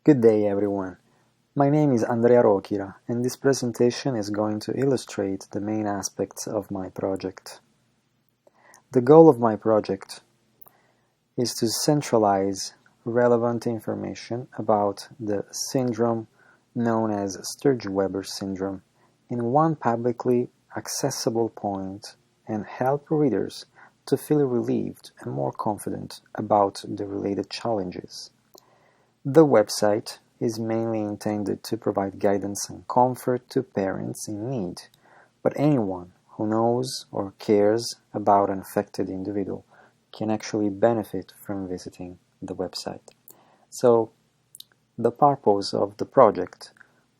Good day, everyone. My name is Andrea Rochira, and this presentation is going to illustrate the main aspects of my project. The goal of my project is to centralize relevant information about the syndrome known as Sturge-Weber syndrome in one publicly accessible point and help readers to feel relieved and more confident about the related challenges. The website is mainly intended to provide guidance and comfort to parents in need, but anyone who knows or cares about an affected individual can actually benefit from visiting the website. So, the purpose of the project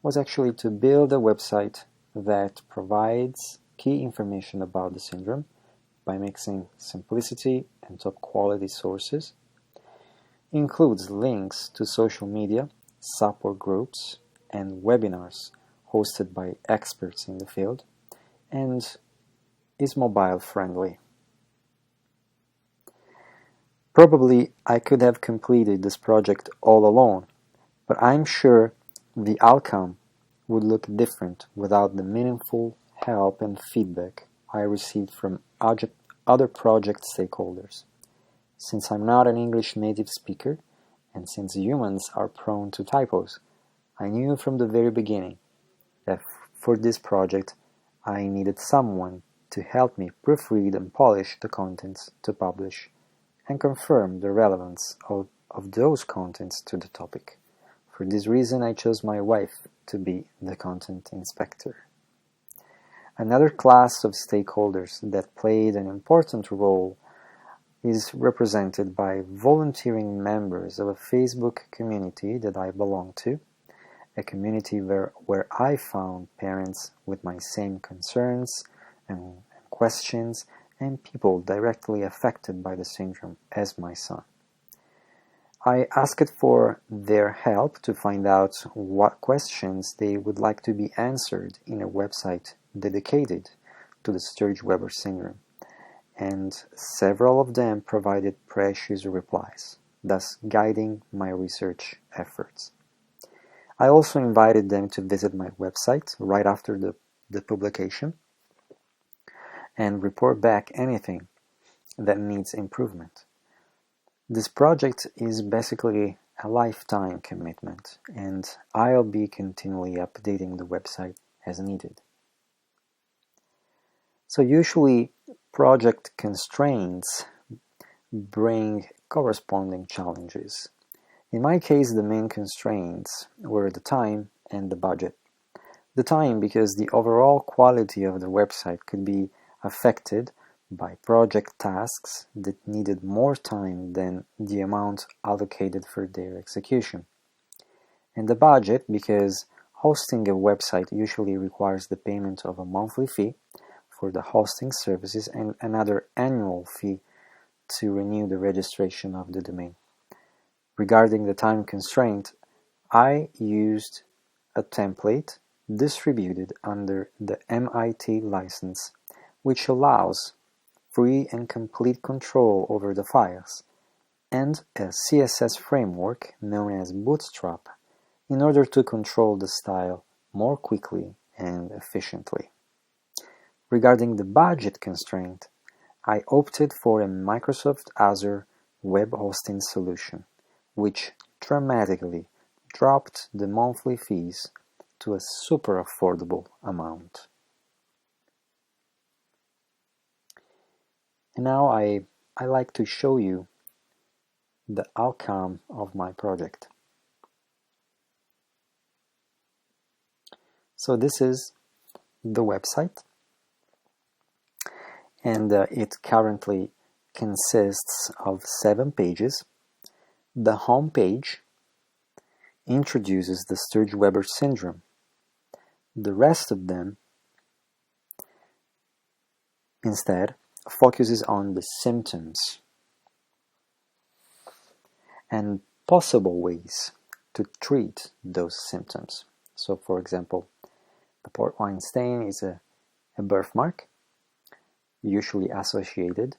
was actually to build a website that provides key information about the syndrome by mixing simplicity and top quality sources, includes links to social media, support groups, and webinars hosted by experts in the field, and is mobile friendly. Probably I could have completed this project all alone, but I'm sure the outcome would look different without the meaningful help and feedback I received from other project stakeholders. Since I'm not an English native speaker, and since humans are prone to typos, I knew from the very beginning that for this project I needed someone to help me proofread and polish the contents to publish, and confirm the relevance of those contents to the topic. For this reason I chose my wife to be the content inspector. Another class of stakeholders that played an important role is represented by volunteering members of a Facebook community that I belong to, a community where I found parents with my same concerns and questions and people directly affected by the syndrome as my son. I asked for their help to find out what questions they would like to be answered in a website dedicated to the Sturge-Weber syndrome, and several of them provided precious replies, thus guiding my research efforts. I also invited them to visit my website right after the publication and report back anything that needs improvement. This project is basically a lifetime commitment, and I'll be continually updating the website as needed. So usually project constraints bring corresponding challenges. In my case, the main constraints were the time and the budget. The time because the overall quality of the website could be affected by project tasks that needed more time than the amount allocated for their execution. And the budget because hosting a website usually requires the payment of a monthly fee for the hosting services and another annual fee to renew the registration of the domain. Regarding the time constraint, I used a template distributed under the MIT license, which allows free and complete control over the files, and a CSS framework known as Bootstrap in order to control the style more quickly and efficiently. Regarding the budget constraint, I opted for a Microsoft Azure web hosting solution, which dramatically dropped the monthly fees to a super affordable amount. And now I like to show you the outcome of my project. So this is the website, and it currently consists of 7 pages. The home page introduces the Sturge-Weber syndrome. The rest of them instead focuses on the symptoms and possible ways to treat those symptoms. So, for example, the port wine stain is a birthmark usually associated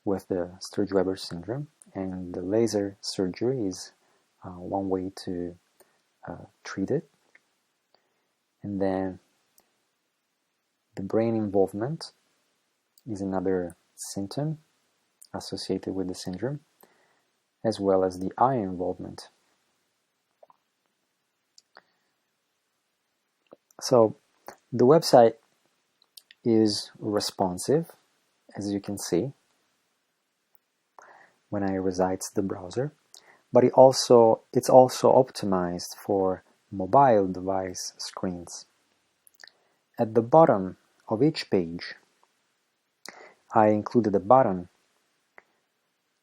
with the Sturge-Weber syndrome, and the laser surgery is one way to treated. And then the brain involvement is another symptom associated with the syndrome, as well as the eye involvement. So the website is responsive, as you can see when I resite the browser, but it's also optimized for mobile device screens. At the bottom of each page, I included a button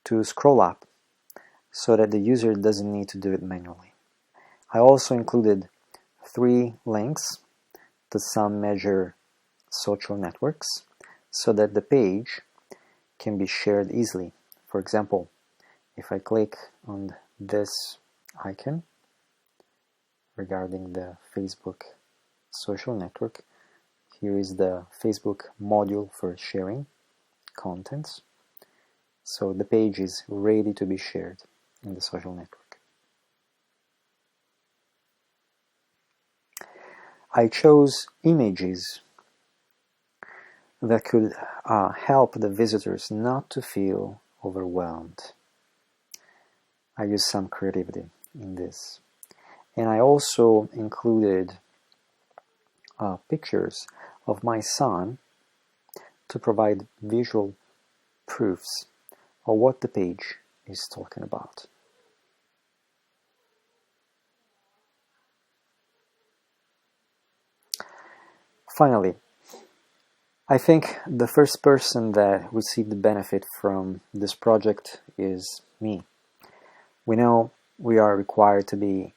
to scroll up so that the user doesn't need to do it manually. I also included 3 links to some major social networks so that the page can be shared easily. For example, if I click on this icon regarding the Facebook social network, here is the Facebook module for sharing contents. So the page is ready to be shared in the social network. I chose images that could help the visitors not to feel overwhelmed. I used some creativity in this. And I also included pictures of my son to provide visual proofs of what the page is talking about. Finally, I think the first person that received the benefit from this project is me. We know we are required to be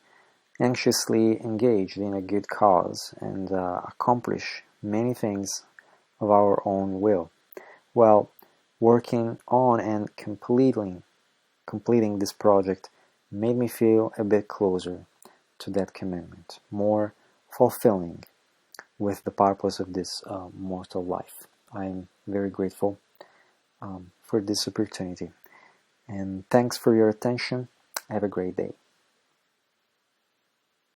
anxiously engaged in a good cause and accomplish many things of our own will, while working on and completing this project made me feel a bit closer to that commitment, more fulfilling with the purpose of this mortal life. I'm very grateful for this opportunity, and thanks for your attention. Have a great day.